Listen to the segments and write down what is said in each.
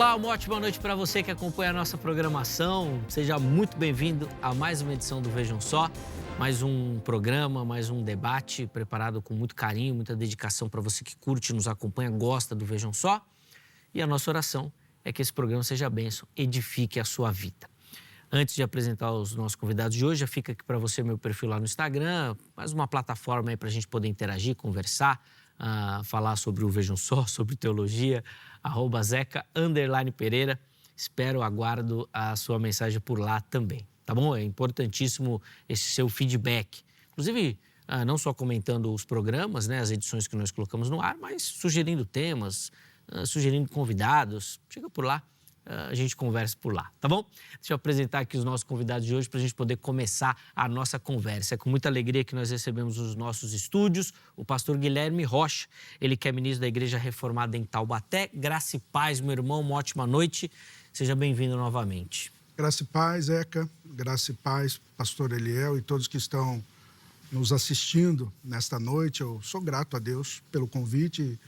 Olá, uma ótima noite para você que acompanha a nossa programação. Seja muito bem-vindo a mais uma edição do Vejam Só. Mais um programa, mais um debate preparado com muito carinho, muita dedicação para você que curte, nos acompanha, gosta do Vejam Só. E a nossa oração é que esse programa seja bênção, edifique a sua vida. Antes de apresentar os nossos convidados de hoje, já fica aqui para você meu perfil lá no Instagram, mais uma plataforma aí para a gente poder interagir, conversar, falar sobre o Vejam Só, sobre teologia, @Zeca_Pereira. Espero, aguardo a sua mensagem por lá também, tá bom? É importantíssimo esse seu feedback. Inclusive, não só comentando os programas, né, as edições que nós colocamos no ar, mas sugerindo temas, sugerindo convidados. Chega por lá, a gente conversa por lá, tá bom? Deixa eu apresentar aqui os nossos convidados de hoje para a gente poder começar a nossa conversa. É com muita alegria que nós recebemos nos nossos estúdios o pastor Guilherme Rocha, ele que é ministro da Igreja Reformada em Taubaté. Graça e paz, meu irmão, uma ótima noite. Seja bem-vindo novamente. Graça e paz, Zeca. Graça e paz, pastor Eliel e todos que estão nos assistindo nesta noite. Eu sou grato a Deus pelo convite.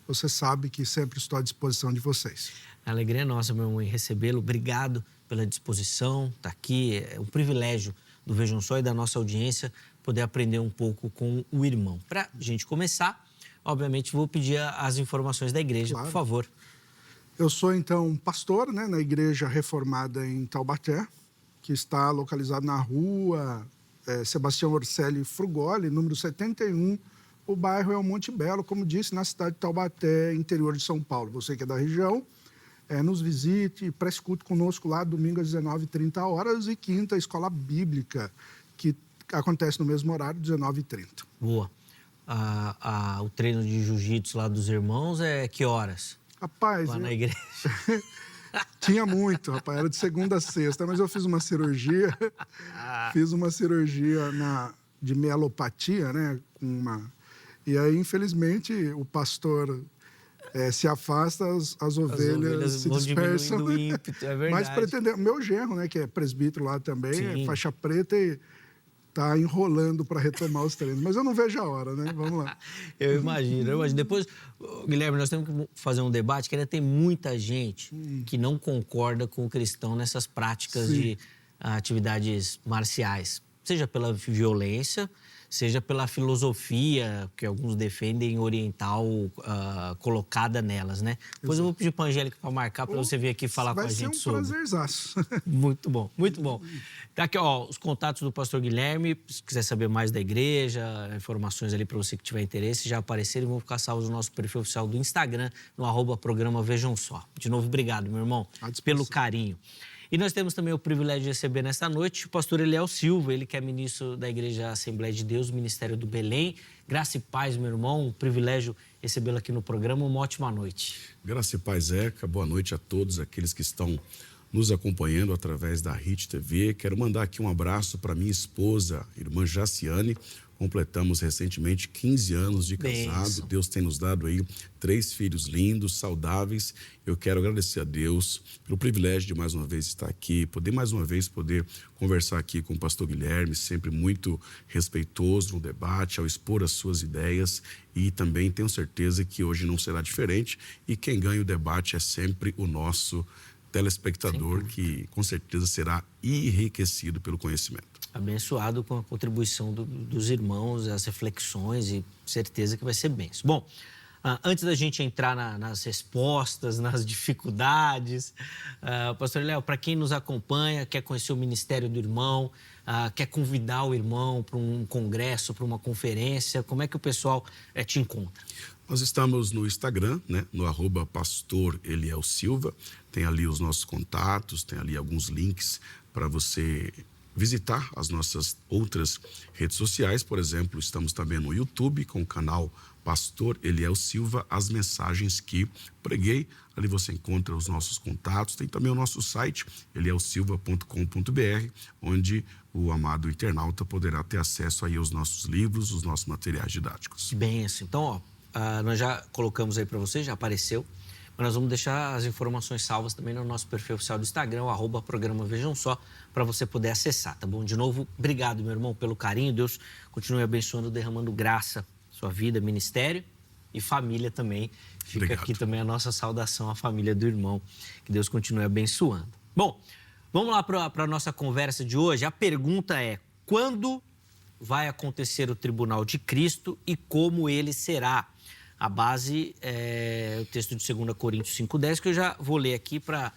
Você sabe que sempre estou à disposição de vocês. A alegria é nossa, meu irmão, em recebê-lo. Obrigado pela disposição. Está aqui, é um privilégio do Vejam Só e da nossa audiência poder aprender um pouco com o irmão. Para a gente começar, obviamente, vou pedir as informações da igreja, claro. Por favor. Eu sou, então, pastor, né, na Igreja Reformada em Taubaté, que está localizada na rua Sebastião Orselli Frugoli, número 71. O bairro é o Monte Belo, como disse, na cidade de Taubaté, interior de São Paulo. Você que é da região, nos visite, preste culto conosco lá, domingo às 19h30 e quinta, escola bíblica, que acontece no mesmo horário, 19h30. Boa. O treino de jiu-jitsu lá dos irmãos é que horas? Rapaz, lá na igreja. Tinha muito, rapaz, era de segunda a sexta, mas eu fiz uma cirurgia, de mielopatia, né, E aí, infelizmente, o pastor se afasta, as ovelhas se dispersam. Do ímpeto, é verdade. Mas pretendeu, meu genro, né, que é presbítero lá também, é faixa preta e está enrolando para retomar os treinos. Mas eu não vejo a hora, né? Vamos lá. Eu imagino. Depois, Guilherme, nós temos que fazer um debate que ainda tem muita gente que não concorda com o cristão nessas práticas de atividades marciais. Seja pela violência, seja pela filosofia que alguns defendem oriental colocada nelas, né? Depois eu vou pedir para a Angélica para marcar para você vir aqui falar com a gente sobre. Vai ser um prazerzaço. Muito bom, muito bom. Tá aqui, ó, os contatos do pastor Guilherme, se quiser saber mais da igreja, informações ali para você que tiver interesse, já apareceram e vão ficar salvos no nosso perfil oficial do Instagram, no @programa Vejam Só. De novo, obrigado, meu irmão, pelo carinho. E nós temos também o privilégio de receber nesta noite o pastor Eliel Silva, ele que é ministro da Igreja Assembleia de Deus, Ministério do Belém. Graça e paz, meu irmão, um privilégio recebê-lo aqui no programa. Uma ótima noite. Graça e paz, Zeca. Boa noite a todos aqueles que estão nos acompanhando através da RIT TV. Quero mandar aqui um abraço para minha esposa, irmã Jaciane. Completamos recentemente 15 anos de casado. Benção. Deus tem nos dado aí 3 filhos lindos, saudáveis. Eu quero agradecer a Deus pelo privilégio de mais uma vez estar aqui, poder conversar aqui com o pastor Guilherme, sempre muito respeitoso no debate, ao expor as suas ideias, e também tenho certeza que hoje não será diferente, e quem ganha o debate é sempre o nosso telespectador, que com certeza será enriquecido pelo conhecimento. Abençoado com a contribuição dos irmãos, as reflexões, e certeza que vai ser bênção. Bom, antes da gente entrar nas respostas, nas dificuldades, pastor Léo, para quem nos acompanha, quer conhecer o ministério do irmão, quer convidar o irmão para um congresso, para uma conferência, como é que o pessoal te encontra? Nós estamos no Instagram, né, no @pastor Eliel Silva, tem ali os nossos contatos, tem ali alguns links para você visitar as nossas outras redes sociais. Por exemplo, estamos também no YouTube com o canal Pastor Eliel Silva, as mensagens que preguei. Ali você encontra os nossos contatos. Tem também o nosso site, elielsilva.com.br, onde o amado internauta poderá ter acesso aí aos nossos livros, os nossos materiais didáticos. Bem, assim, então, nós já colocamos aí para você, já apareceu. Mas nós vamos deixar as informações salvas também no nosso perfil oficial do Instagram, o @programa Vejam Só, para você poder acessar, tá bom? De novo, obrigado, meu irmão, pelo carinho. Deus continue abençoando, derramando graça, sua vida, ministério. e família também. Fica Obrigado. aqui também a nossa saudação à família do irmão. Que Deus continue abençoando. Bom, vamos lá para a nossa conversa de hoje. A pergunta é: quando vai acontecer o tribunal de Cristo e como ele será? A base é o texto de 2 Coríntios 5,10, que eu já vou ler aqui para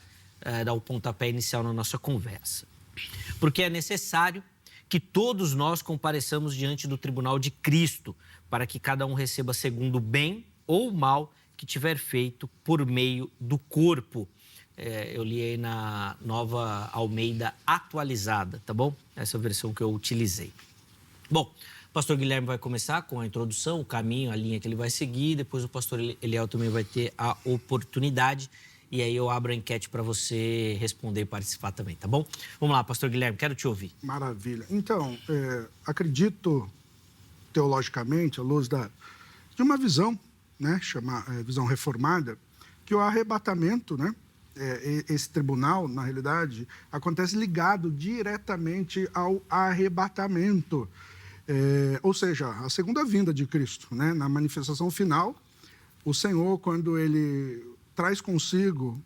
dar o pontapé inicial na nossa conversa. Porque é necessário que todos nós compareçamos diante do tribunal de Cristo, para que cada um receba segundo o bem ou o mal que tiver feito por meio do corpo. Eu li aí na Nova Almeida Atualizada, tá bom? Essa é a versão que eu utilizei. Bom, o pastor Guilherme vai começar com a introdução, o caminho, a linha que ele vai seguir. Depois o pastor Eliel também vai ter a oportunidade. E aí eu abro a enquete para você responder e participar também, tá bom? Vamos lá, pastor Guilherme, quero te ouvir. Maravilha. Então, acredito teologicamente, à luz de uma visão, né, visão reformada, que o arrebatamento, né, esse tribunal, na realidade, acontece ligado diretamente ao arrebatamento. Ou seja, a segunda vinda de Cristo, né? Na manifestação final, o Senhor, quando ele traz consigo,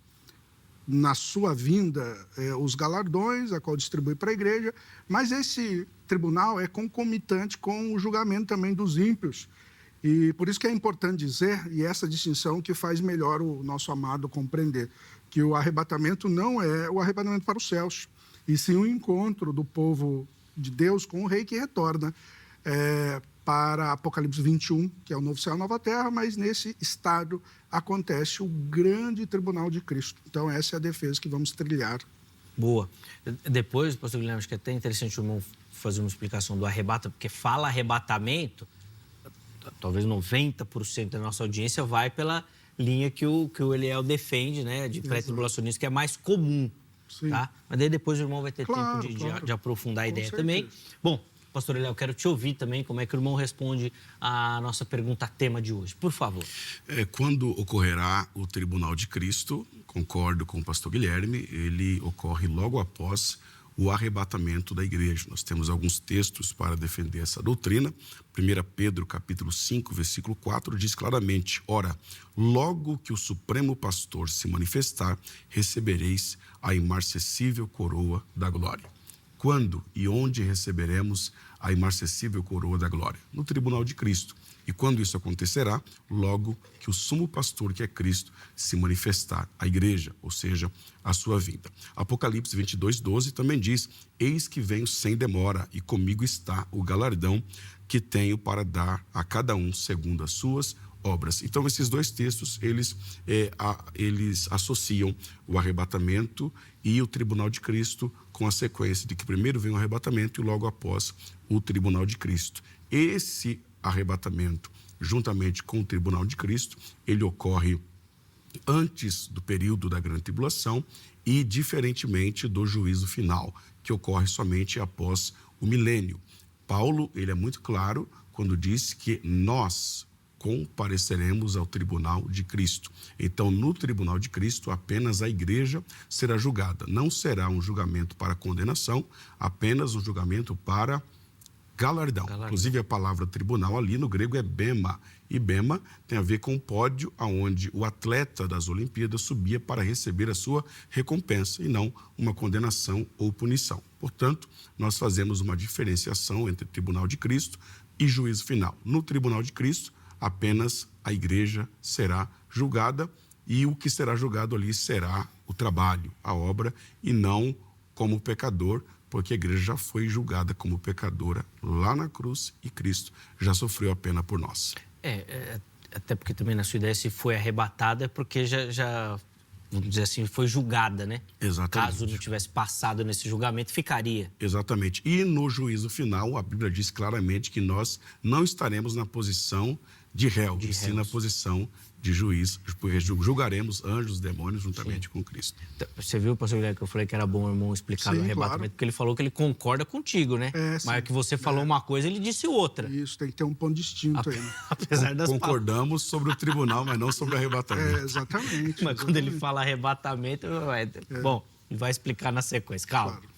na sua vinda, os galardões, a qual distribui para a igreja, mas esse tribunal é concomitante com o julgamento também dos ímpios. E por isso que é importante dizer, e essa distinção que faz melhor o nosso amado compreender, que o arrebatamento não é o arrebatamento para os céus, e sim o encontro do povo de Deus com o rei que retorna para Apocalipse 21, que é o novo céu e a nova terra, mas nesse estado acontece o grande tribunal de Cristo. Então, essa é a defesa que vamos trilhar. Boa. Depois, pastor Guilherme, acho que é até interessante o irmão fazer uma explicação do arrebatamento, porque fala arrebatamento, talvez 90% da nossa audiência vai pela linha que o Eliel defende, né, de pré-tribulacionismo, que é mais comum. Tá? Mas daí depois o irmão vai ter tempo de aprofundar a ideia também. Bom, pastor Eliel, quero te ouvir também como é que o irmão responde a nossa pergunta tema de hoje. Por favor. Quando ocorrerá o tribunal de Cristo, concordo com o pastor Guilherme, ele ocorre logo após o arrebatamento da igreja. Nós temos alguns textos para defender essa doutrina. 1 Pedro, capítulo 5, versículo 4, diz claramente: ora, logo que o Supremo Pastor se manifestar, recebereis a imarcessível coroa da glória. Quando e onde receberemos a imarcessível coroa da glória? No tribunal de Cristo. E quando isso acontecerá? Logo que o sumo pastor, que é Cristo, se manifestar, a igreja, ou seja, a sua vinda. Apocalipse 22:12 também diz: eis que venho sem demora, e comigo está o galardão que tenho para dar a cada um segundo as suas obras. Então, esses dois textos, eles associam o arrebatamento e o tribunal de Cristo com a sequência de que primeiro vem o arrebatamento e logo após o tribunal de Cristo. Esse arrebatamento, juntamente com o tribunal de Cristo, ele ocorre antes do período da grande tribulação e diferentemente do juízo final, que ocorre somente após o milênio. Paulo, ele é muito claro quando diz que nós compareceremos ao tribunal de Cristo. Então, no tribunal de Cristo, apenas a igreja será julgada. Não será um julgamento para condenação, apenas um julgamento para galardão. Inclusive, a palavra tribunal ali no grego é bema. E bema tem a ver com o pódio onde o atleta das Olimpíadas subia para receber a sua recompensa e não uma condenação ou punição. Portanto, nós fazemos uma diferenciação entre tribunal de Cristo e juízo final. No tribunal de Cristo, apenas a igreja será julgada e o que será julgado ali será o trabalho, a obra, e não como pecador, porque a igreja já foi julgada como pecadora lá na cruz e Cristo já sofreu a pena por nós. Até porque também na sua ideia, se foi arrebatada, é porque já vamos dizer assim, foi julgada, né? Exatamente. Caso não tivesse passado nesse julgamento, ficaria. Exatamente. E no juízo final, a Bíblia diz claramente que nós não estaremos na posição de réu, sim na posição de juiz, porque julgaremos anjos, demônios juntamente com Cristo. Você viu, pastor Guilherme, que eu falei que era bom o irmão explicar o arrebatamento, claro. Porque ele falou que ele concorda contigo, né? Mas que você falou uma coisa, ele disse outra. Isso, tem que ter um ponto distinto aí. Né? Apesar das concordamos sobre o tribunal, mas não sobre o arrebatamento. Exatamente. Mas quando ele fala arrebatamento... Bom, e vai explicar na sequência. Calma. Claro.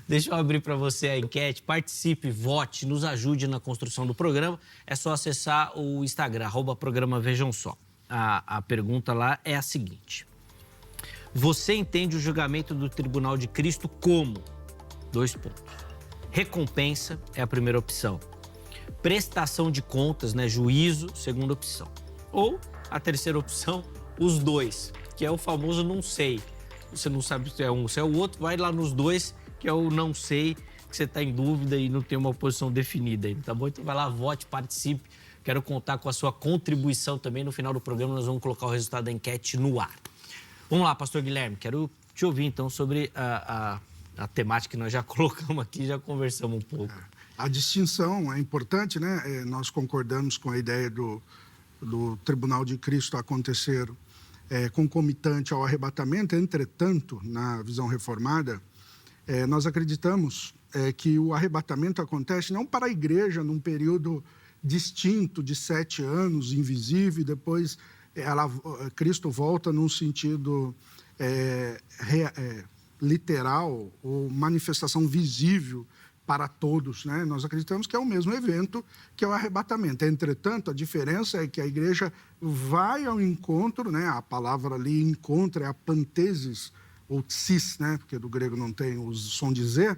Deixa eu abrir para você a enquete. Participe, vote, nos ajude na construção do programa. É só acessar o Instagram, @programa Vejam Só. A pergunta lá é a seguinte. Você entende o julgamento do Tribunal de Cristo como? 2 pontos. Recompensa é a primeira opção. Prestação de contas, né? Juízo, segunda opção. Ou a terceira opção, os dois, que é o famoso não sei. Você não sabe se é um, se é o outro, vai lá nos dois, que é o não sei, que você está em dúvida e não tem uma posição definida ainda, tá bom? Então vai lá, vote, participe. Quero contar com a sua contribuição também. No final do programa nós vamos colocar o resultado da enquete no ar. Vamos lá, pastor Guilherme, quero te ouvir então sobre a temática que nós já colocamos aqui, já conversamos um pouco. A distinção é importante, né? Nós concordamos com a ideia do Tribunal de Cristo acontecer concomitante ao arrebatamento. Entretanto, na visão reformada, nós acreditamos que o arrebatamento acontece não para a igreja num período distinto de 7 anos, invisível, e depois Cristo volta num sentido literal ou manifestação visível para todos, né? Nós acreditamos que é o mesmo evento que é o arrebatamento. Entretanto, a diferença é que a igreja vai ao encontro, né? A palavra ali encontro é a pantesis, ou tsis, né? Porque do grego não tem o som de z,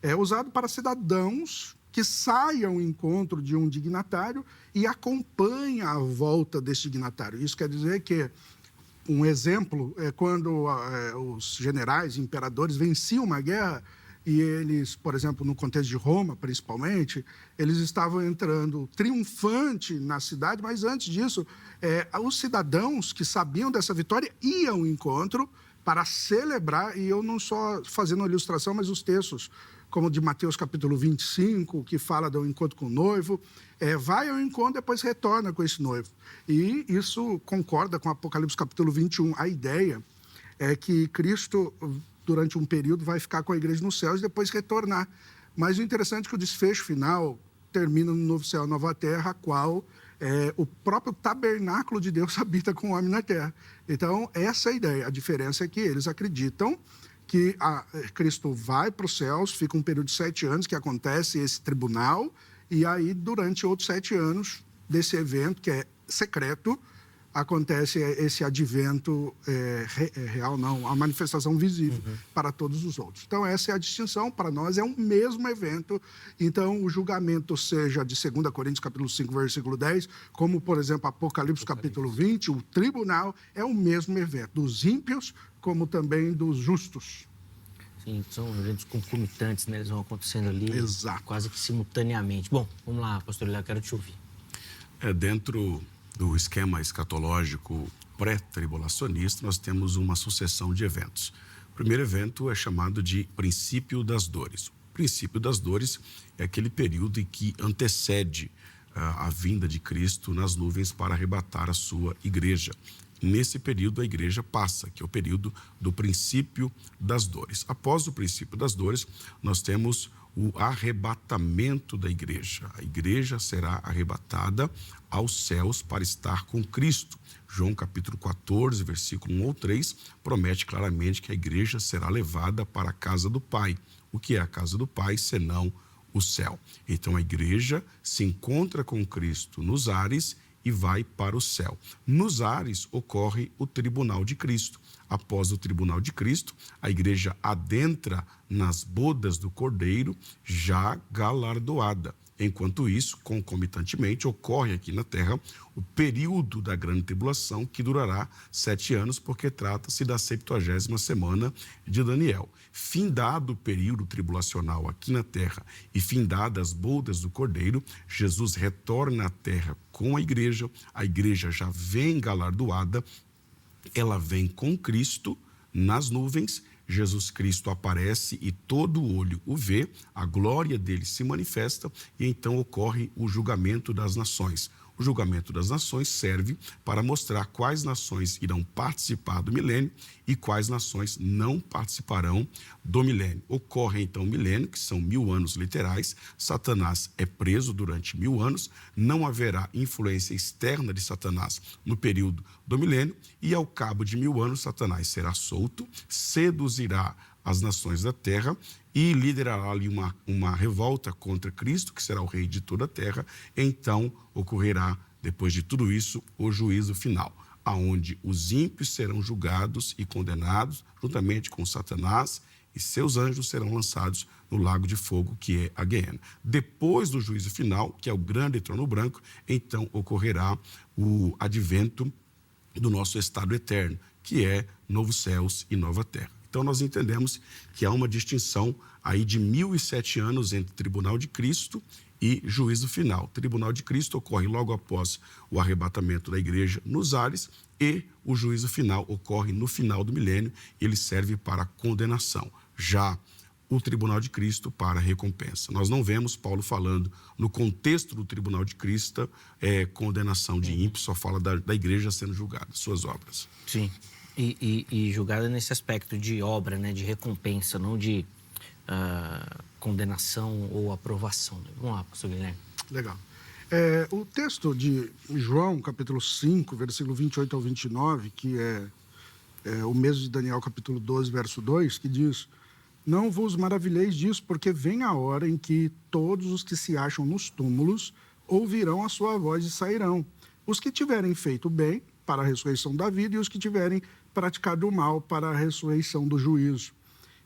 é usado para cidadãos que saiam ao encontro de um dignatário e acompanha a volta desse dignatário. Isso quer dizer que um exemplo é quando os generais, imperadores venciam uma guerra e eles, por exemplo, no contexto de Roma, principalmente, eles estavam entrando triunfante na cidade, mas antes disso, os cidadãos que sabiam dessa vitória iam ao encontro para celebrar, e eu não só fazendo a ilustração, mas os textos, como de Mateus capítulo 25, que fala do encontro com o noivo, vai ao encontro e depois retorna com esse noivo. E isso concorda com Apocalipse capítulo 21. A ideia é que Cristo, durante um período, vai ficar com a igreja nos céus e depois retornar. Mas o interessante é que o desfecho final termina no novo céu e nova terra, a qual o próprio tabernáculo de Deus habita com o homem na terra. Então, essa é a ideia. A diferença é que eles acreditam que Cristo vai para os céus, fica um período de 7 anos que acontece esse tribunal, e aí, durante outros 7 anos desse evento, que é secreto, acontece esse advento real, não, a manifestação visível para todos os outros. Então, essa é a distinção. Para nós, é um mesmo evento. Então, o julgamento, seja de 2 Coríntios, capítulo 5, versículo 10, como, por exemplo, Apocalipse, capítulo 20, o tribunal é o mesmo evento, dos ímpios como também dos justos. Sim, são eventos concomitantes, né? Eles vão acontecendo ali. Exato. Quase que simultaneamente. Bom, vamos lá, pastor Léo, quero te ouvir. Dentro do esquema escatológico pré-tribulacionista, nós temos uma sucessão de eventos. O primeiro evento é chamado de princípio das dores. O princípio das dores é aquele período em que antecede a vinda de Cristo nas nuvens para arrebatar a sua igreja. Nesse período, a igreja passa, que é o período do princípio das dores. Após o princípio das dores, nós temos o arrebatamento da igreja. A igreja será arrebatada aos céus para estar com Cristo. João capítulo 14, versículo 1 ou 3, promete claramente que a igreja será levada para a casa do Pai. O que é a casa do Pai, senão o céu? Então, a igreja se encontra com Cristo nos ares e vai para o céu. Nos ares ocorre o tribunal de Cristo. Após o tribunal de Cristo, a igreja adentra nas bodas do Cordeiro já galardoada. Enquanto isso, concomitantemente, ocorre aqui na Terra o período da grande tribulação, que durará 7 anos, porque trata-se da 70ª semana de Daniel. Findado o período tribulacional aqui na Terra e findadas as bodas do Cordeiro, Jesus retorna à Terra com a igreja já vem galardoada, ela vem com Cristo nas nuvens. Jesus Cristo aparece e todo olho o vê, a glória dele se manifesta e então ocorre o julgamento das nações. O julgamento das nações serve para mostrar quais nações irão participar do milênio e quais nações não participarão do milênio. Ocorre então o milênio, que são 1000 anos literais. Satanás é preso durante 1000 anos, não haverá influência externa de Satanás no período do milênio e ao cabo de 1000 anos Satanás será solto, seduzirá as nações da terra e liderará ali uma revolta contra Cristo, que será o rei de toda a terra. Então ocorrerá, depois de tudo isso, o juízo final, aonde os ímpios serão julgados e condenados, juntamente com Satanás, e seus anjos serão lançados no lago de fogo, que é a Guiena. Depois do juízo final, que é o grande trono branco, então ocorrerá o advento do nosso estado eterno, que é novos céus e nova terra. Então, nós entendemos que há uma distinção aí de 1007 anos entre tribunal de Cristo e juízo final. O tribunal de Cristo ocorre logo após o arrebatamento da igreja nos ares e o juízo final ocorre no final do milênio. Ele serve para condenação. Já o tribunal de Cristo para recompensa. Nós não vemos Paulo falando no contexto do tribunal de Cristo condenação de ímpios, só fala da igreja sendo julgada, suas obras. Sim. E julgada nesse aspecto de obra, né, de recompensa, não de condenação ou aprovação. Vamos lá, pastor Guilherme. Legal. O texto de João, capítulo 5, versículo 28 ao 29, que é o mesmo de Daniel, capítulo 12, verso 2, que diz: não vos maravilheis disso, porque vem a hora em que todos os que se acham nos túmulos ouvirão a sua voz e sairão. Os que tiverem feito bem para a ressurreição da vida e os que tiverem praticado o mal para a ressurreição do juízo.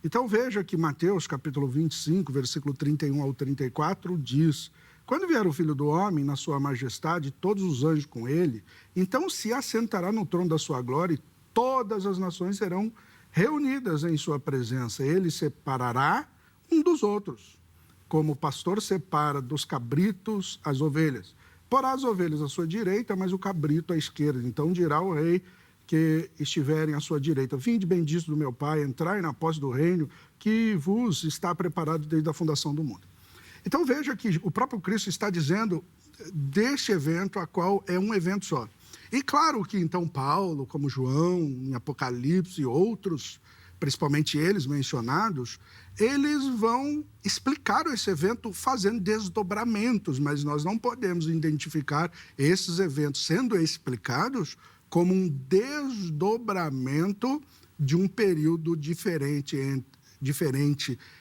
Então veja que Mateus, capítulo 25, versículo 31 ao 34, diz: quando vier o Filho do Homem na sua majestade, todos os anjos com ele, então se assentará no trono da sua glória e todas as nações serão reunidas em sua presença. Ele separará um dos outros, como o pastor separa dos cabritos as ovelhas. Porá as ovelhas à sua direita, mas o cabrito à esquerda. Então dirá o rei que estiverem à sua direita: vinde bendito do meu Pai, entrai na posse do reino que vos está preparado desde a fundação do mundo. Então veja que o próprio Cristo está dizendo deste evento, a qual é um evento só. E claro que então Paulo, como João, em Apocalipse e outros, principalmente eles mencionados, eles vão explicar esse evento fazendo desdobramentos, mas nós não podemos identificar esses eventos sendo explicados como um desdobramento de um período diferente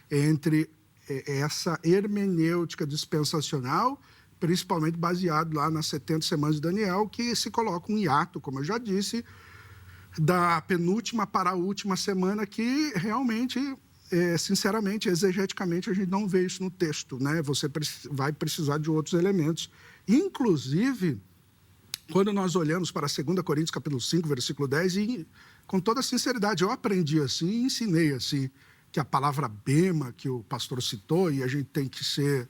entre essa hermenêutica dispensacional, principalmente baseado lá nas 70 semanas de Daniel, que se coloca um hiato, como eu já disse, da penúltima para a última semana, que realmente, sinceramente, exegeticamente, a gente não vê isso no texto, né? Você vai precisar de outros elementos. Inclusive, quando nós olhamos para 2 Coríntios, capítulo 5, versículo 10, e com toda sinceridade, eu aprendi assim e ensinei assim, que a palavra bema, que o pastor citou, e a gente tem que ser,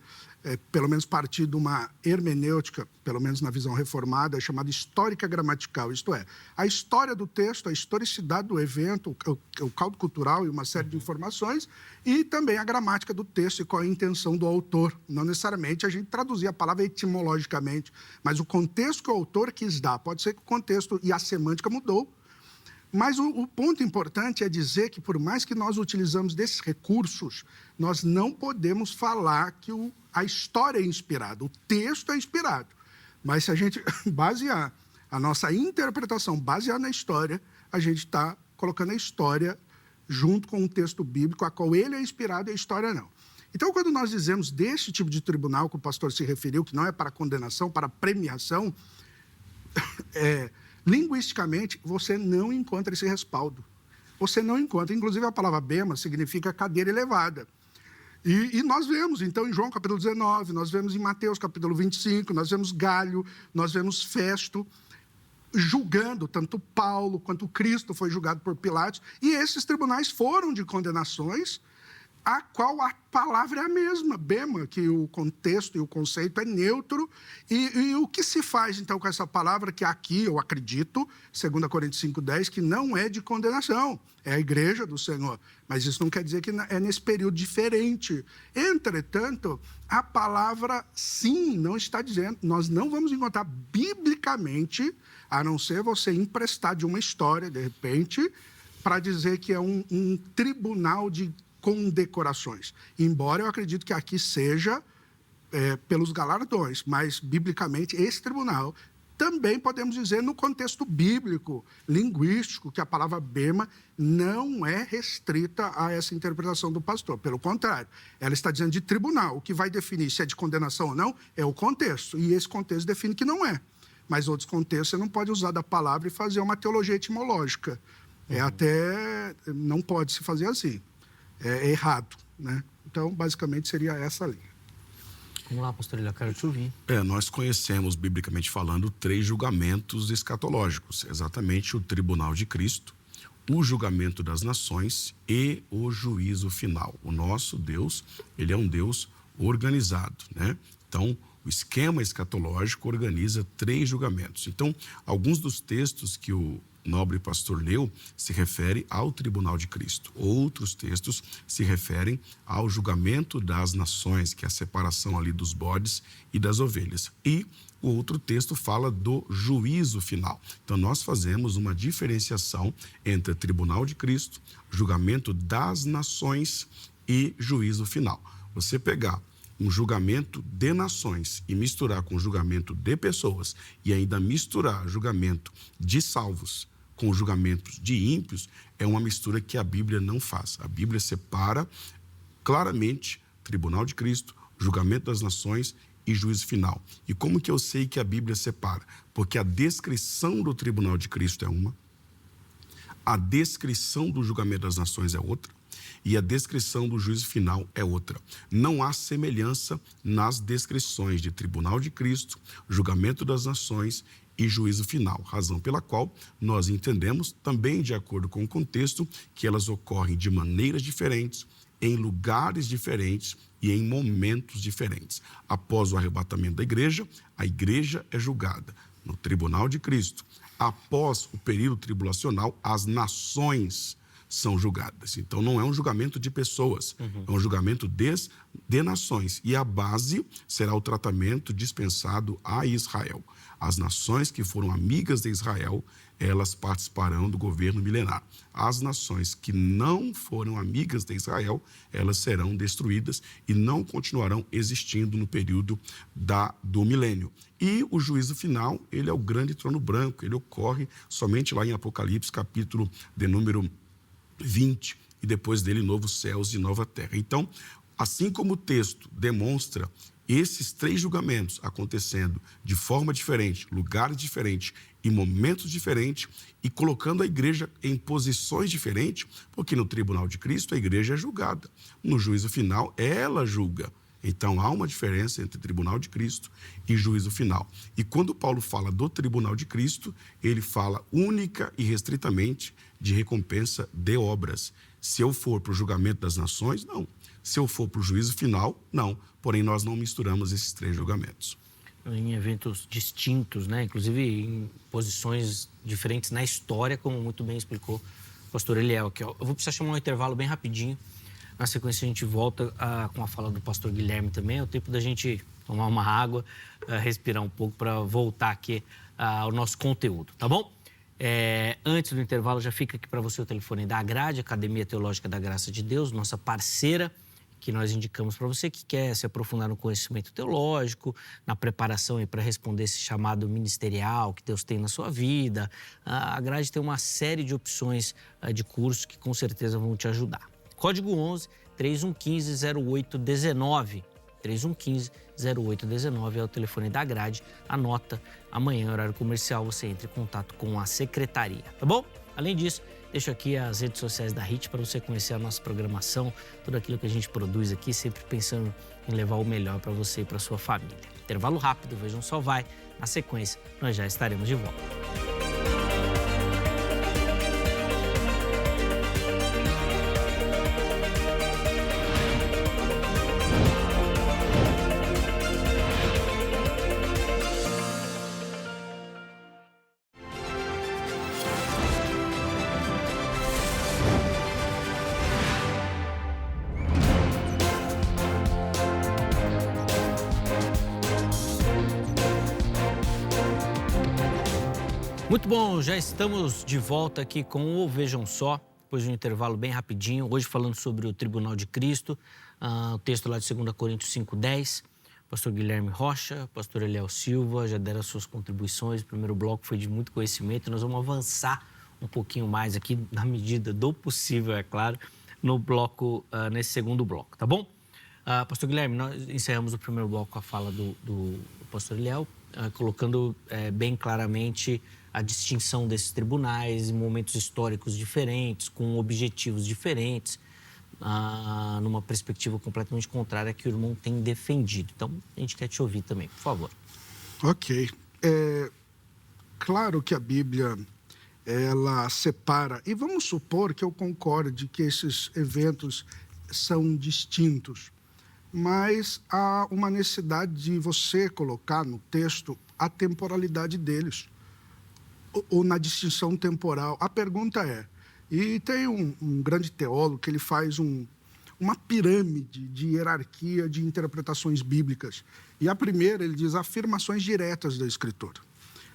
pelo menos partir de uma hermenêutica, pelo menos na visão reformada, é chamada histórica gramatical, isto é, a história do texto, a historicidade do evento, o caldo cultural e uma série de informações, e também a gramática do texto e qual é a intenção do autor. Não necessariamente a gente traduzir a palavra etimologicamente, mas o contexto que o autor quis dar. Pode ser que o contexto e a semântica mudou, mas o ponto importante é dizer que, por mais que nós utilizamos desses recursos, nós não podemos falar que a história é inspirada, o texto é inspirado. Mas se a gente basear a nossa interpretação baseada na história, a gente está colocando a história junto com o texto bíblico, a qual ele é inspirado e a história não. Então, quando nós dizemos deste tipo de tribunal que o pastor se referiu, que não é para condenação, para premiação, linguisticamente, você não encontra esse respaldo. Você não encontra. Inclusive, a palavra bema significa cadeira elevada. E nós vemos, então, em João capítulo 19, nós vemos em Mateus capítulo 25, nós vemos Galho, nós vemos Festo julgando, tanto Paulo quanto Cristo foi julgado por Pilatos. E esses tribunais foram de condenações a qual a palavra é a mesma, bema, que o contexto e o conceito é neutro. E o que se faz, então, com essa palavra, que aqui eu acredito, 2 Coríntios 5,10, que não é de condenação, é a igreja do Senhor. Mas isso não quer dizer que é nesse período diferente. Entretanto, a palavra, sim, não está dizendo, nós não vamos encontrar biblicamente, a não ser você emprestar de uma história, de repente, para dizer que é um tribunal de condecorações. Embora eu acredito que aqui seja pelos galardões, mas, biblicamente, esse tribunal também podemos dizer no contexto bíblico, linguístico, que a palavra bema não é restrita a essa interpretação do pastor. Pelo contrário, ela está dizendo de tribunal. O que vai definir se é de condenação ou não é o contexto. E esse contexto define que não é. Mas outros contextos você não pode usar da palavra e fazer uma teologia etimológica. Até não pode se fazer assim. É errado, né? Então, basicamente, seria essa linha. Vamos lá, pastor, eu quero te ouvir. Nós conhecemos, biblicamente falando, 3 julgamentos escatológicos. Exatamente o tribunal de Cristo, o julgamento das nações e o juízo final. O nosso Deus, ele é um Deus organizado, né? Então, o esquema escatológico organiza 3 julgamentos. Então, alguns dos textos que o nobre pastor leu se refere ao tribunal de Cristo. Outros textos se referem ao julgamento das nações, que é a separação ali dos bodes e das ovelhas. E o outro texto fala do juízo final. Então, nós fazemos uma diferenciação entre tribunal de Cristo, julgamento das nações e juízo final. Você pegar um julgamento de nações e misturar com julgamento de pessoas e ainda misturar julgamento de salvos com julgamentos de ímpios, é uma mistura que a Bíblia não faz. A Bíblia separa claramente tribunal de Cristo, julgamento das nações e juízo final. E como que eu sei que a Bíblia separa? Porque a descrição do tribunal de Cristo é uma, a descrição do julgamento das nações é outra, e a descrição do juízo final é outra. Não há semelhança nas descrições de tribunal de Cristo, julgamento das nações e juízo final, razão pela qual nós entendemos, também de acordo com o contexto, que elas ocorrem de maneiras diferentes, em lugares diferentes e em momentos diferentes. Após o arrebatamento da igreja, a igreja é julgada no tribunal de Cristo. Após o período tribulacional, as nações são julgadas. Então, não é um julgamento de pessoas, é um julgamento de nações. E a base será o tratamento dispensado a Israel. As nações que foram amigas de Israel, elas participarão do governo milenar. As nações que não foram amigas de Israel, elas serão destruídas e não continuarão existindo no período do milênio. E o juízo final, ele é o grande trono branco, ele ocorre somente lá em Apocalipse, capítulo de número 20, e depois dele novos céus e nova terra. Então, assim como o texto demonstra esses 3 julgamentos acontecendo de forma diferente, lugares diferentes e momentos diferentes, e colocando a igreja em posições diferentes, porque no tribunal de Cristo a igreja é julgada. No juízo final, ela julga. Então, há uma diferença entre tribunal de Cristo e juízo final. E quando Paulo fala do tribunal de Cristo, ele fala única e restritamente de recompensa de obras. Se eu for para o julgamento das nações, não. Se eu for para o juízo final, não. Porém, nós não misturamos esses 3 julgamentos. Em eventos distintos, né? Inclusive em posições diferentes na história, como muito bem explicou o pastor Eliel aqui. Eu vou precisar chamar um intervalo bem rapidinho. Na sequência, a gente volta com a fala do pastor Guilherme também. É o tempo da gente tomar uma água, respirar um pouco para voltar aqui ao nosso conteúdo, tá bom? Antes do intervalo, já fica aqui para você o telefone da Agrade, Academia Teológica da Graça de Deus, nossa parceira, que nós indicamos para você que quer se aprofundar no conhecimento teológico, na preparação para responder esse chamado ministerial que Deus tem na sua vida. A Grade tem uma série de opções de cursos que com certeza vão te ajudar. Código 11 3115 0819. 3115-0819 é o telefone da Grade. Anota, amanhã, horário comercial, você entra em contato com a secretaria, tá bom? Além disso, deixo aqui as redes sociais da HIT para você conhecer a nossa programação, tudo aquilo que a gente produz aqui, sempre pensando em levar o melhor para você e para sua família. Intervalo rápido, Vejam Só vai. Na sequência, nós já estaremos de volta. Muito bom, já estamos de volta aqui com o Vejam Só, depois de um intervalo bem rapidinho, hoje falando sobre o Tribunal de Cristo, o texto lá de 2 Coríntios 5:10, pastor Guilherme Rocha, pastor Eliel Silva, já deram as suas contribuições, o primeiro bloco foi de muito conhecimento, nós vamos avançar um pouquinho mais aqui, na medida do possível, é claro, no bloco, nesse segundo bloco, tá bom? Pastor Guilherme, nós encerramos o primeiro bloco com a fala do pastor Eliel, colocando bem claramente a distinção desses tribunais em momentos históricos diferentes, com objetivos diferentes, numa perspectiva completamente contrária que o irmão tem defendido. Então, a gente quer te ouvir também, por favor. Ok. Claro que a Bíblia, ela separa, e vamos supor que eu concorde que esses eventos são distintos, mas há uma necessidade de você colocar no texto a temporalidade deles, ou na distinção temporal. A pergunta é, e tem um grande teólogo que ele faz uma pirâmide de hierarquia de interpretações bíblicas. E a primeira, ele diz afirmações diretas da Escritura.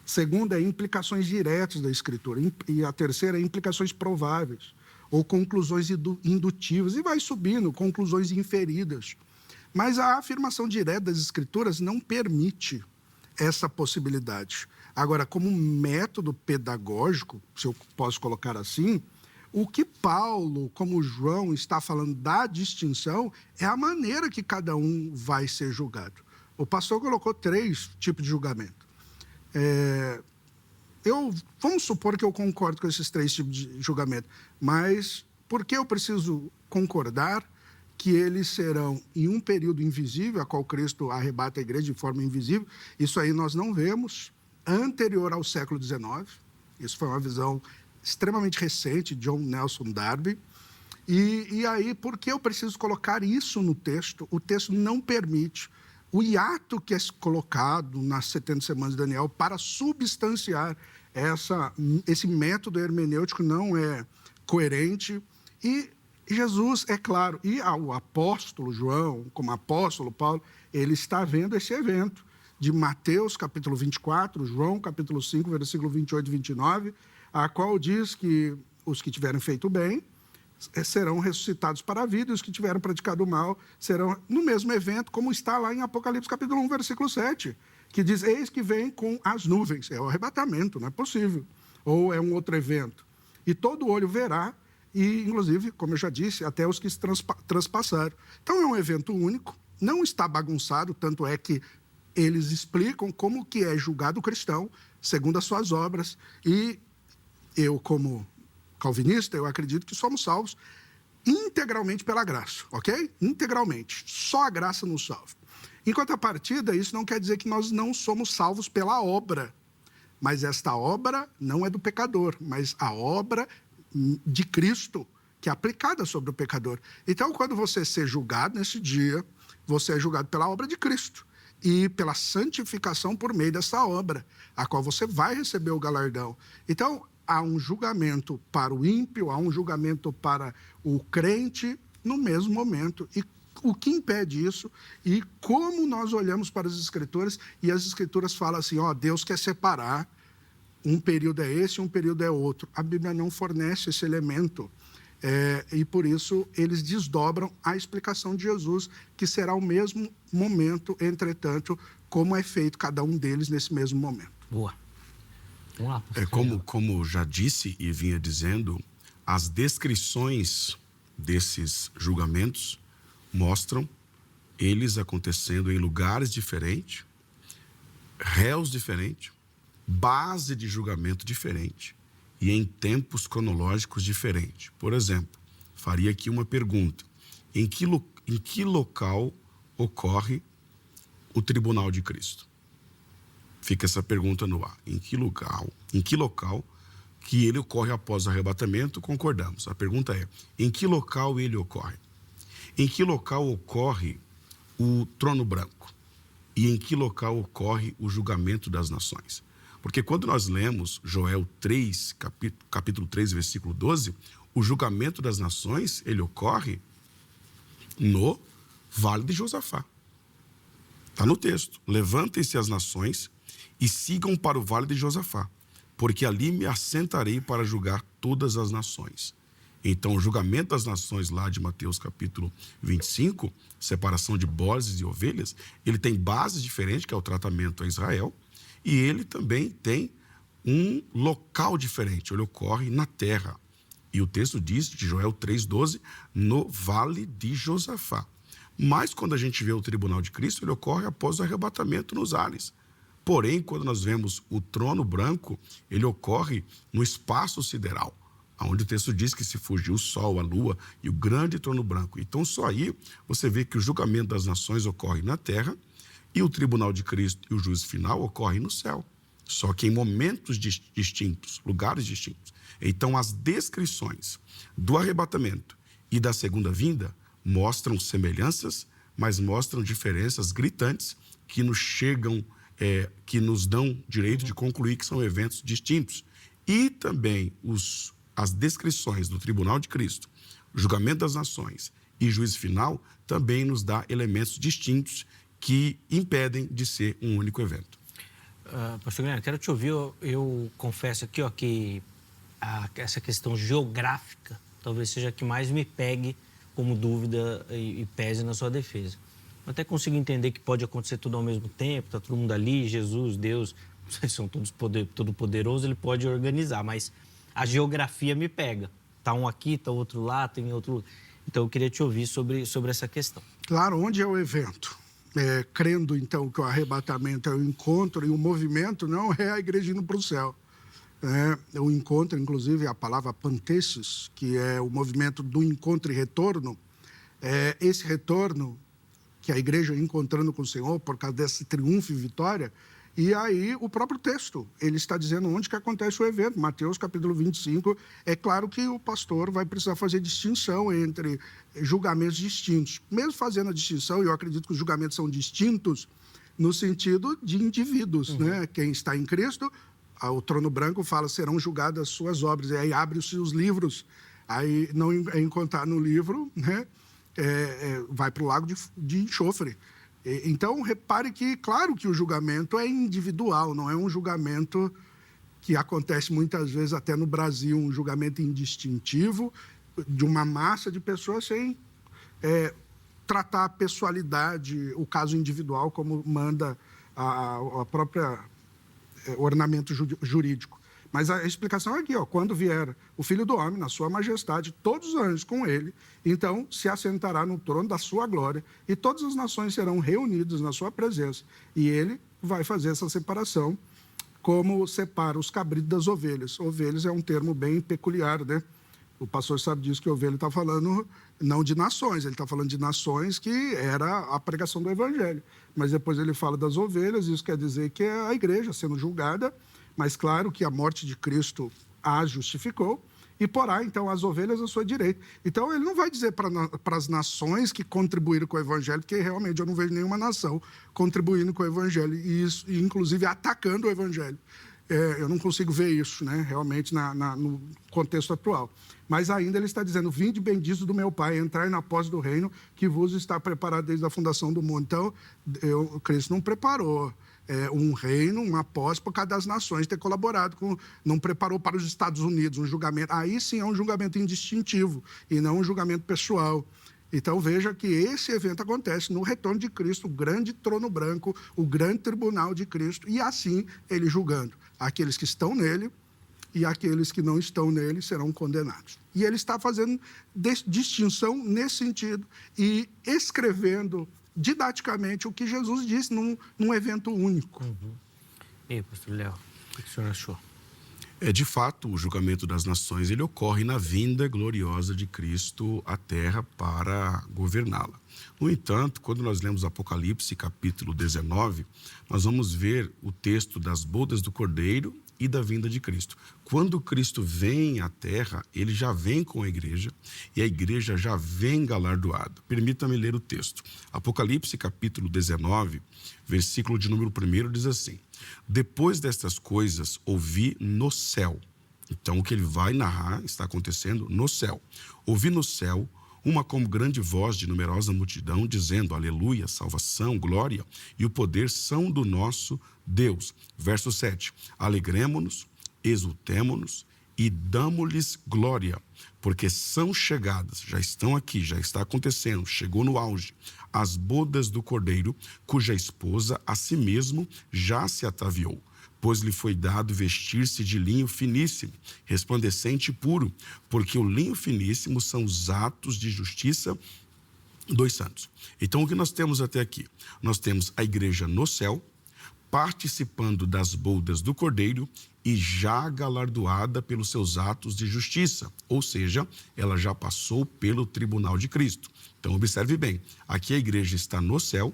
A segunda é implicações diretas da Escritura. E a terceira é implicações prováveis, ou conclusões indutivas. E vai subindo, conclusões inferidas. Mas a afirmação direta das Escrituras não permite essa possibilidade. Agora, como método pedagógico, se eu posso colocar assim, o que Paulo, como João, está falando da distinção é a maneira que cada um vai ser julgado. O pastor colocou 3 tipos de julgamento. Vamos supor que eu concordo com esses 3 tipos de julgamento, mas por que eu preciso concordar que eles serão em um período invisível, a qual Cristo arrebata a igreja de forma invisível? Isso aí nós não vemos. Anterior ao século XIX, isso foi uma visão extremamente recente, John Nelson Darby, e aí, por que eu preciso colocar isso no texto? O texto não permite. O hiato que é colocado nas 70 semanas de Daniel para substanciar esse método hermenêutico não é coerente, e Jesus, é claro, e o apóstolo João, como apóstolo Paulo, ele está vendo esse evento de Mateus, capítulo 24, João, capítulo 5, versículo 28 e 29, a qual diz que os que tiverem feito bem serão ressuscitados para a vida, e os que tiverem praticado o mal serão no mesmo evento, como está lá em Apocalipse, capítulo 1, versículo 7, que diz, eis que vem com as nuvens. É o arrebatamento, não é possível. Ou é um outro evento. E todo olho verá, e inclusive, como eu já disse, até os que se transpassaram. Então, é um evento único, não está bagunçado, tanto é que eles explicam como que é julgado o cristão, segundo as suas obras. E eu, como calvinista, eu acredito que somos salvos integralmente pela graça, ok? Integralmente. Só a graça nos salva. Em contrapartida, isso não quer dizer que nós não somos salvos pela obra. Mas esta obra não é do pecador, mas a obra de Cristo, que é aplicada sobre o pecador. Então, quando você ser julgado nesse dia, você é julgado pela obra de Cristo e pela santificação por meio dessa obra, a qual você vai receber o galardão. Então, há um julgamento para o ímpio, há um julgamento para o crente no mesmo momento. E o que impede isso? E como nós olhamos para as Escrituras, e as Escrituras falam assim, Deus quer separar, um período é esse, um período é outro. A Bíblia não fornece esse elemento. E por isso eles desdobram a explicação de Jesus, que será o mesmo momento, entretanto, como é feito cada um deles nesse mesmo momento. Boa. Vamos lá. Como já disse e vinha dizendo, as descrições desses julgamentos mostram eles acontecendo em lugares diferentes, réus diferentes, base de julgamento diferente e em tempos cronológicos diferentes. Por exemplo, faria aqui uma pergunta. Em que local ocorre o Tribunal de Cristo? Fica essa pergunta no ar. Em que local que ele ocorre após o arrebatamento? Concordamos. A pergunta é, em que local ele ocorre? Em que local ocorre o trono branco? E em que local ocorre o julgamento das nações? Porque quando nós lemos Joel 3, capítulo 3, versículo 12, o julgamento das nações, ele ocorre no Vale de Josafá. Está no texto. Levantem-se as nações e sigam para o Vale de Josafá. porque ali me assentarei para julgar todas as nações. Então, o julgamento das nações lá de Mateus capítulo 25, separação de bodes e ovelhas, ele tem bases diferentes, que é o tratamento a Israel, e ele também tem um local diferente, ele ocorre na terra. E o texto diz, de Joel 3,12, no vale de Josafá. Mas quando a gente vê o tribunal de Cristo, ele ocorre após o arrebatamento nos ares. Porém, quando nós vemos o trono branco, ele ocorre no espaço sideral, onde o texto diz que se fugiu o sol, a lua e o grande trono branco. Então, só aí você vê que o julgamento das nações ocorre na terra e o tribunal de Cristo e o juízo final ocorre no céu. Só que em momentos distintos, lugares distintos. Então, as descrições do arrebatamento e da segunda vinda mostram semelhanças, mas mostram diferenças gritantes que nos chegam, que nos dão direito de concluir que são eventos distintos. E também as descrições do tribunal de Cristo, julgamento das nações e juízo final também nos dá elementos distintos que impedem de ser um único evento. Pastor Guilherme, quero te ouvir. Eu confesso aqui que essa questão geográfica talvez seja a que mais me pegue como dúvida e pese na sua defesa. Eu até consigo entender que pode acontecer tudo ao mesmo tempo, está todo mundo ali, Jesus, Deus, vocês são todos todo poderoso, ele pode organizar, mas a geografia me pega. Está um aqui, está outro lá, tem outro. Então eu queria te ouvir sobre essa questão. Claro, onde é o evento? Crendo, então, que o arrebatamento é o encontro e o movimento não é a igreja indo para o céu. O encontro, inclusive, a palavra pantesis, que é o movimento do encontro e retorno, esse retorno que a igreja encontrando com o Senhor por causa desse triunfo e vitória. E aí, o próprio texto, ele está dizendo onde que acontece o evento. Mateus, capítulo 25, é claro que o pastor vai precisar fazer distinção entre julgamentos distintos. Mesmo fazendo a distinção, eu acredito que os julgamentos são distintos no sentido de indivíduos, né? Quem está em Cristo, o trono branco fala, serão julgadas as suas obras. E aí abre-se os livros, aí não encontrar no livro, né? Vai para o lago de enxofre. Então, repare que, claro que o julgamento é individual, não é um julgamento que acontece muitas vezes até no Brasil, um julgamento indistintivo de uma massa de pessoas sem tratar a pessoalidade, o caso individual, como manda a própria ordenamento jurídico. Mas a explicação é aqui, quando vier o Filho do Homem, na sua majestade, todos os anjos com ele, então se assentará no trono da sua glória e todas as nações serão reunidas na sua presença. E ele vai fazer essa separação, como separa os cabritos das ovelhas. Ovelhas é um termo bem peculiar, né? O pastor sabe disso, que ovelha está falando não de nações, ele está falando de nações que era a pregação do evangelho. Mas depois ele fala das ovelhas, isso quer dizer que é a igreja sendo julgada. Mas claro que a morte de Cristo a justificou e porá, então, as ovelhas à sua direita. Então, ele não vai dizer para as nações que contribuíram com o evangelho, porque realmente eu não vejo nenhuma nação contribuindo com o evangelho, e isso, inclusive atacando o evangelho. Eu não consigo ver isso, né, realmente, no contexto atual. Mas ainda ele está dizendo, vinde benditos do meu Pai, entrai na posse do reino que vos está preparado desde a fundação do mundo. Então, Cristo não preparou um reino, uma posse por causa das nações ter colaborado não preparou para os Estados Unidos um julgamento. Aí sim é um julgamento indistintivo e não um julgamento pessoal. Então veja que esse evento acontece no retorno de Cristo, o grande trono branco, o grande tribunal de Cristo, e assim ele julgando aqueles que estão nele e aqueles que não estão nele serão condenados. E ele está fazendo distinção nesse sentido e escrevendo didaticamente o que Jesus disse num evento único. E aí, pastor Léo, o que o senhor achou? De fato, o julgamento das nações ele ocorre na vinda gloriosa de Cristo à terra para governá-la. No entanto, quando nós lemos Apocalipse, capítulo 19, nós vamos ver o texto das bodas do Cordeiro e da vinda de Cristo. Quando Cristo vem à terra, ele já vem com a igreja e a igreja já vem galardoada. Permita-me ler o texto. Apocalipse, capítulo 19, versículo de número 1 diz assim: depois destas coisas ouvi no céu. Então, o que ele vai narrar está acontecendo no céu. Ouvi no céu uma como grande voz de numerosa multidão, dizendo, aleluia, salvação, glória e o poder são do nosso Deus. Verso 7, alegremo-nos, exultemo-nos e damo-lhes glória, porque são chegadas, já estão aqui, já está acontecendo, chegou no auge, as bodas do Cordeiro, cuja esposa a si mesmo já se ataviou, pois lhe foi dado vestir-se de linho finíssimo, resplandecente e puro, porque o linho finíssimo são os atos de justiça dos santos. Então, o que nós temos até aqui? Nós temos a igreja no céu, participando das bodas do Cordeiro e já galardoada pelos seus atos de justiça, ou seja, ela já passou pelo tribunal de Cristo. Então, observe bem, aqui a igreja está no céu,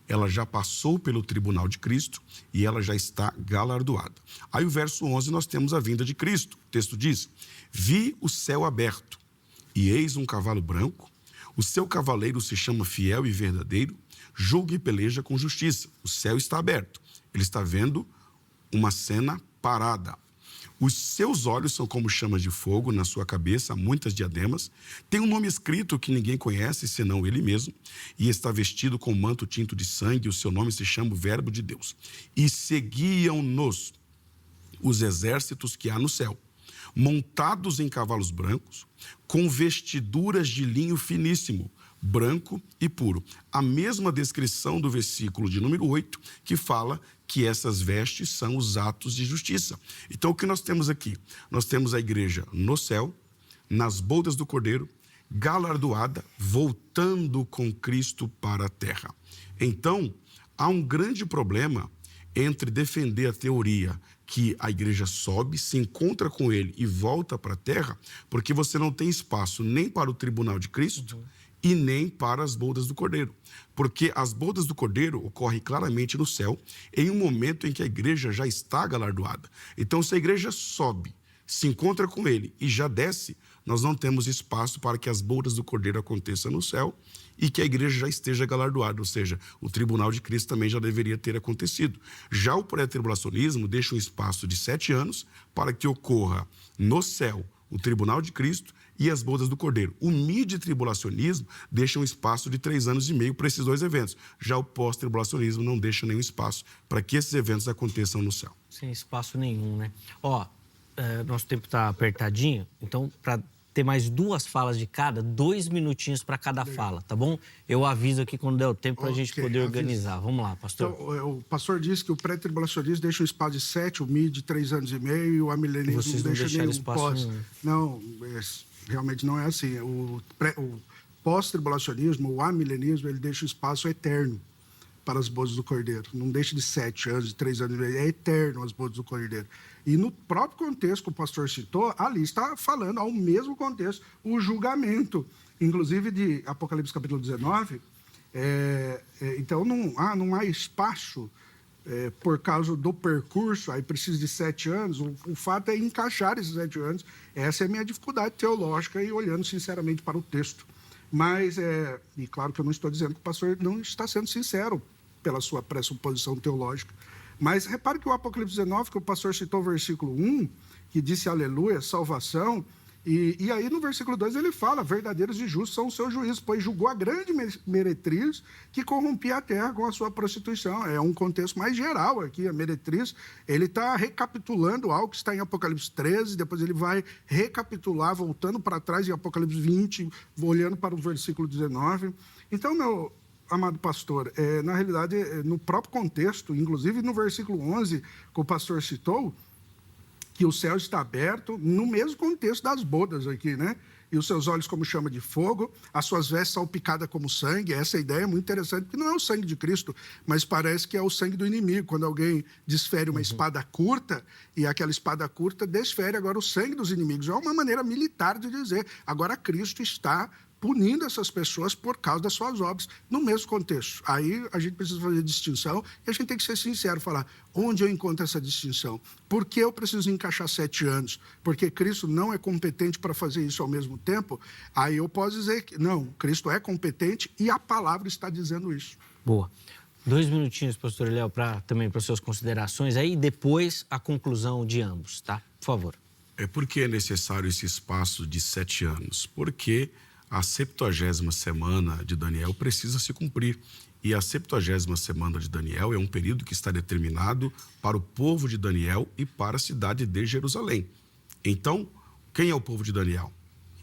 ela já passou pelo tribunal de Cristo e ela já está galardoada. Aí o verso 11 nós temos a vinda de Cristo. O texto diz: vi o céu aberto e eis um cavalo branco, o seu cavaleiro se chama Fiel e Verdadeiro, julga e peleja com justiça. O céu está aberto. Ele está vendo uma cena parada. Os seus olhos são como chamas de fogo, na sua cabeça há muitas diademas. Tem um nome escrito que ninguém conhece, senão ele mesmo, e está vestido com manto tinto de sangue, o seu nome se chama o Verbo de Deus. E seguiam-nos os exércitos que há no céu, montados em cavalos brancos, com vestiduras de linho finíssimo, branco e puro. A mesma descrição do versículo de número 8, que fala que essas vestes são os atos de justiça. Então, o que nós temos aqui? Nós temos a igreja no céu, nas bodas do Cordeiro, galardoada, voltando com Cristo para a terra. Então, há um grande problema entre defender a teoria que a igreja sobe, se encontra com ele e volta para a terra, porque você não tem espaço nem para o tribunal de Cristo, e nem para as bodas do Cordeiro. Porque as bodas do Cordeiro ocorrem claramente no céu, em um momento em que a igreja já está galardoada. Então, se a igreja sobe, se encontra com ele e já desce, nós não temos espaço para que as bodas do Cordeiro aconteçam no céu e que a igreja já esteja galardoada, ou seja, o tribunal de Cristo também já deveria ter acontecido. Já o pré-tribulacionismo deixa um espaço de 7 anos para que ocorra no céu o tribunal de Cristo e as bodas do Cordeiro. O mid-tribulacionismo deixa um espaço de 3 anos e meio para esses dois eventos. Já o pós-tribulacionismo não deixa nenhum espaço para que esses eventos aconteçam no céu. Sem espaço nenhum, né? Nosso tempo está apertadinho, então, para ter mais 2 falas de cada, 2 minutinhos para cada fala, tá bom? Eu aviso aqui quando der o tempo para a gente poder organizar. Vamos lá, pastor. Então, o pastor disse que o pré-tribulacionismo deixa um espaço de 7, o mid 3 anos e meio e o amilenismo não deixa nenhum pós. Não, realmente não é assim. O pós-tribulacionismo, o amilenismo, ele deixa um espaço eterno para as bodas do Cordeiro. Não deixa de 7 anos, de 3 anos e meio. É eterno as bodas do Cordeiro. E no próprio contexto que o pastor citou, ali está falando, ao mesmo contexto, o julgamento. Inclusive de Apocalipse capítulo 19. Então, não há espaço por causa do percurso, aí precisa de 7 anos. O fato é encaixar esses 7 anos. Essa é a minha dificuldade teológica e olhando sinceramente para o texto. Mas, e claro que eu não estou dizendo que o pastor não está sendo sincero pela sua pressuposição teológica. Mas repare que o Apocalipse 19, que o pastor citou o versículo 1, que disse aleluia, salvação, e aí no versículo 2 ele fala, verdadeiros e justos são os seus juízos, pois julgou a grande meretriz que corrompia a terra com a sua prostituição. É um contexto mais geral aqui, a meretriz, ele está recapitulando algo que está em Apocalipse 13, depois ele vai recapitular, voltando para trás em Apocalipse 20, olhando para o versículo 19. Então, meu amado pastor, na realidade, no próprio contexto, inclusive no versículo 11, que o pastor citou, que o céu está aberto, no mesmo contexto das bodas aqui, né? E os seus olhos como chama de fogo, as suas vestes salpicadas como sangue. Essa ideia é muito interessante, porque não é o sangue de Cristo, mas parece que é o sangue do inimigo. Quando alguém desfere uma espada curta, e aquela espada curta desfere agora o sangue dos inimigos. É uma maneira militar de dizer, agora Cristo está punindo essas pessoas por causa das suas obras, no mesmo contexto. Aí a gente precisa fazer distinção e a gente tem que ser sincero, falar onde eu encontro essa distinção. Por que eu preciso encaixar 7 anos? Porque Cristo não é competente para fazer isso ao mesmo tempo? Aí eu posso dizer que não, Cristo é competente e a palavra está dizendo isso. Boa. 2 minutinhos, pastor Eliel, também para suas considerações, aí depois a conclusão de ambos, tá? Por favor. Por que é necessário esse espaço de 7 anos? Porque a 70ª semana de Daniel precisa se cumprir. e a 70ª semana de Daniel é um período que está determinado para o povo de Daniel e para a cidade de Jerusalém. Então, quem é o povo de Daniel?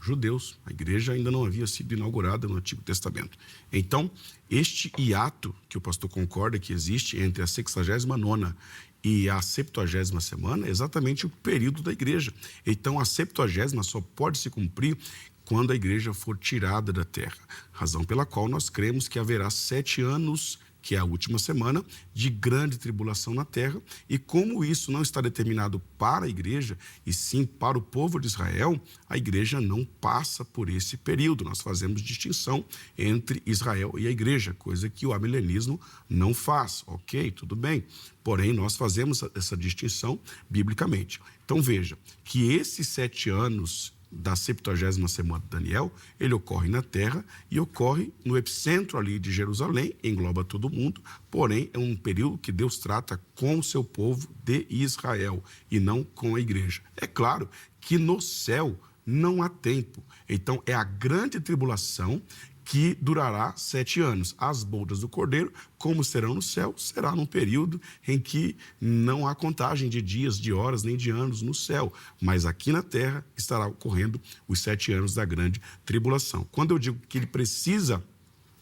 Judeus. A igreja ainda não havia sido inaugurada no Antigo Testamento. Então, este hiato, que o pastor concorda que existe entre a 69ª e a 70ª semana, é exatamente o período da igreja. Então, a 70ª só pode se cumprir quando a igreja for tirada da terra. Razão pela qual nós cremos que haverá 7 anos, que é a última semana, de grande tribulação na terra. E como isso não está determinado para a igreja, e sim para o povo de Israel, a igreja não passa por esse período. Nós fazemos distinção entre Israel e a igreja, coisa que o amilenismo não faz. Ok, tudo bem. Porém, nós fazemos essa distinção biblicamente. Então, veja que esses 7 anos da 70ª semana de Daniel, ele ocorre na terra e ocorre no epicentro ali de Jerusalém, engloba todo mundo, porém é um período que Deus trata com o seu povo de Israel e não com a igreja. É claro que no céu não há tempo, então é a grande tribulação que durará 7 anos. As bodas do Cordeiro, como serão no céu, será num período em que não há contagem de dias, de horas, nem de anos no céu. Mas aqui na terra estará ocorrendo os 7 anos da grande tribulação. Quando eu digo que ele precisa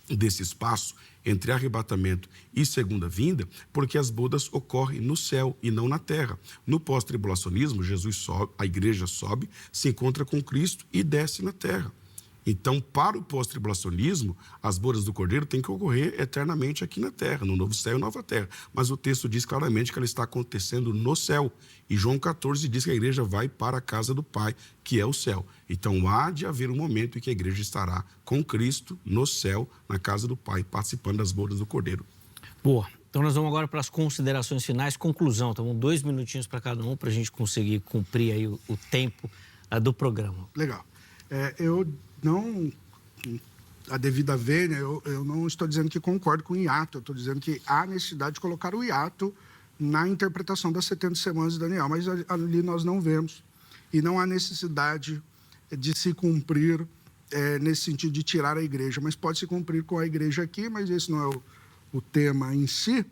desse espaço entre arrebatamento e segunda vinda, porque as bodas ocorrem no céu e não na terra. No pós-tribulacionismo, Jesus sobe, a igreja sobe, se encontra com Cristo e desce na terra. Então, para o pós-tribulacionismo, as bodas do Cordeiro têm que ocorrer eternamente aqui na terra, no novo céu e nova terra. Mas o texto diz claramente que ela está acontecendo no céu. E João 14 diz que a igreja vai para a casa do Pai, que é o céu. Então, há de haver um momento em que a igreja estará com Cristo no céu, na casa do Pai, participando das bodas do Cordeiro. Boa. Então, nós vamos agora para as considerações finais. Conclusão, então, 2 minutinhos para cada um, para a gente conseguir cumprir aí o tempo do programa. Legal. Eu não, a devida vênia, eu não estou dizendo que concordo com o hiato, eu estou dizendo que há necessidade de colocar o hiato na interpretação das 70 semanas de Daniel, mas ali nós não vemos. E não há necessidade de se cumprir nesse sentido de tirar a igreja, mas pode se cumprir com a igreja aqui, mas esse não é o tema em si.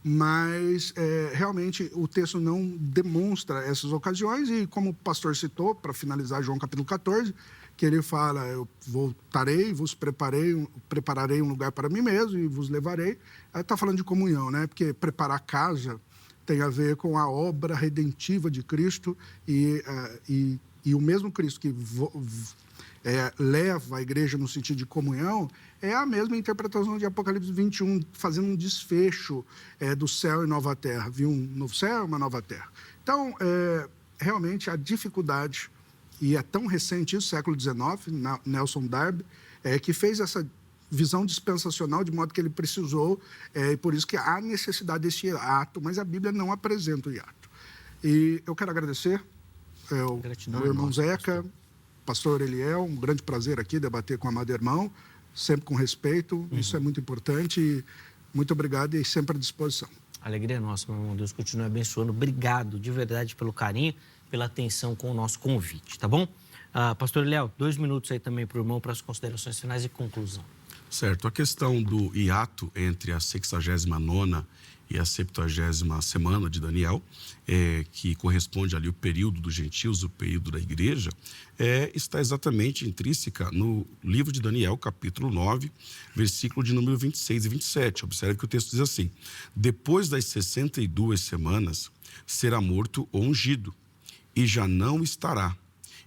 Mas realmente o texto não demonstra essas ocasiões e, como o pastor citou, para finalizar João capítulo 14, que ele fala, eu voltarei, vos prepararei um lugar para mim mesmo e vos levarei. Está falando de comunhão, né? Porque preparar casa tem a ver com a obra redentiva de Cristo e o mesmo Cristo que leva a igreja no sentido de comunhão é a mesma interpretação de Apocalipse 21, fazendo um desfecho do céu e nova terra. Viu um novo céu e uma nova terra. Então, realmente, a dificuldade, e é tão recente isso, século XIX, Nelson Darby, que fez essa visão dispensacional, de modo que ele precisou, e por isso que há necessidade desse hiato, mas a Bíblia não apresenta o hiato. E eu quero agradecer ao irmão Zeca, pastor Eliel, um grande prazer aqui debater com o amado irmão, sempre com respeito, isso é muito importante. E muito obrigado e sempre à disposição. Alegria é nossa, meu irmão. Deus continue abençoando. Obrigado de verdade pelo carinho, pela atenção com o nosso convite, tá bom? Pastor Eliel, 2 minutos aí também para o irmão para as considerações finais e conclusão. Certo. A questão do hiato entre a 69ª e a 70ª semana de Daniel, que corresponde ali o período dos gentios, o período da igreja, está exatamente intrínseca no livro de Daniel, capítulo 9, versículo de número 26 e 27. Observe que o texto diz assim: depois das 62 semanas, será morto o ungido, e já não estará.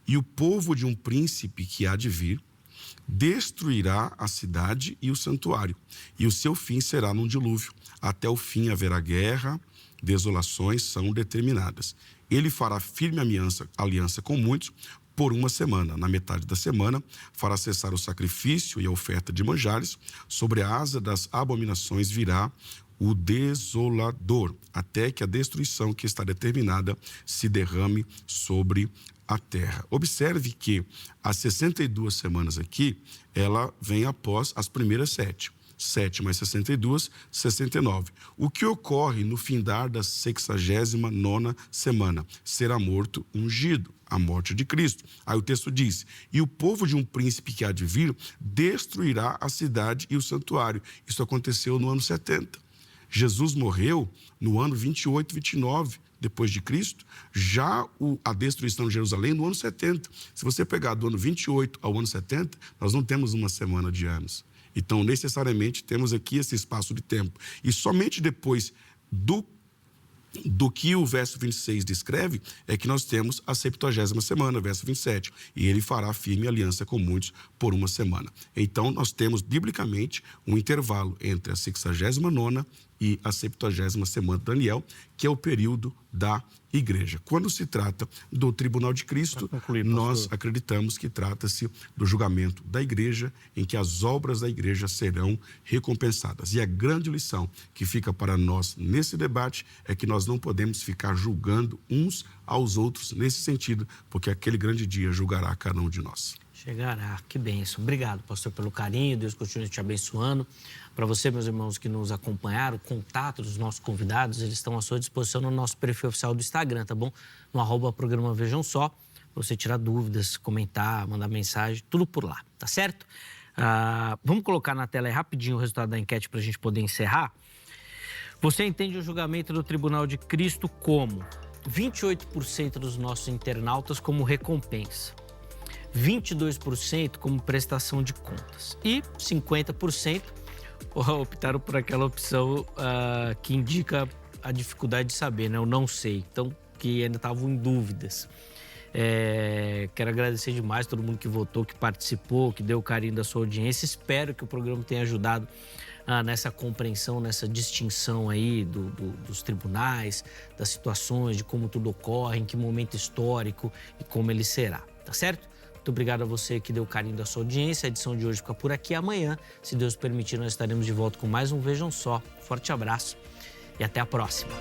E o povo de um príncipe que há de vir destruirá a cidade e o santuário, e o seu fim será num dilúvio. Até o fim haverá guerra, desolações são determinadas. Ele fará firme aliança com muitos por 1 semana. Na metade da semana, fará cessar o sacrifício e a oferta de manjares. Sobre a asa das abominações virá o desolador, até que a destruição que está determinada se derrame sobre a terra. Observe que as 62 semanas aqui, ela vem após as primeiras 7. 7 mais 62, 69. O que ocorre no findar da 69ª semana? Será morto ungido, a morte de Cristo. Aí o texto diz, e o povo de um príncipe que há de vir destruirá a cidade e o santuário. Isso aconteceu no ano 70. Jesus morreu no ano 28, 29 depois de Cristo, já a destruição de Jerusalém no ano 70. Se você pegar do ano 28 ao ano 70, nós não temos uma semana de anos. Então, necessariamente, temos aqui esse espaço de tempo. E somente depois do que o verso 26 descreve, é que nós temos a 70ª semana, verso 27. E ele fará firme aliança com muitos por uma semana. Então, nós temos, biblicamente, um intervalo entre a 69ª e a 70ª semana de Daniel, que é o período da igreja. Quando se trata do tribunal de Cristo, nós acreditamos que trata-se do julgamento da igreja, em que as obras da igreja serão recompensadas. E a grande lição que fica para nós nesse debate é que nós não podemos ficar julgando uns aos outros nesse sentido, porque aquele grande dia julgará cada um de nós. Chegará, que bênção. Obrigado, pastor, pelo carinho. Deus continue te abençoando. Para você, meus irmãos que nos acompanharam, o contato dos nossos convidados, eles estão à sua disposição no nosso perfil oficial do Instagram, tá bom? No @programa Vejam Só, para você tirar dúvidas, comentar, mandar mensagem, tudo por lá, tá certo? Vamos colocar na tela aí rapidinho o resultado da enquete para a gente poder encerrar. Você entende o julgamento do Tribunal de Cristo como 28% dos nossos internautas como recompensa, 22% como prestação de contas e 50% optaram por aquela opção que indica a dificuldade de saber, né? Eu não sei, então que ainda estavam em dúvidas. Quero agradecer demais a todo mundo que votou, que participou, que deu o carinho da sua audiência. Espero que o programa tenha ajudado nessa compreensão, nessa distinção aí dos tribunais, das situações, de como tudo ocorre, em que momento histórico e como ele será, tá certo? Muito obrigado a você que deu o carinho da sua audiência. A edição de hoje fica por aqui. Amanhã, se Deus permitir, nós estaremos de volta com mais um Vejam Só. Forte abraço e até a próxima.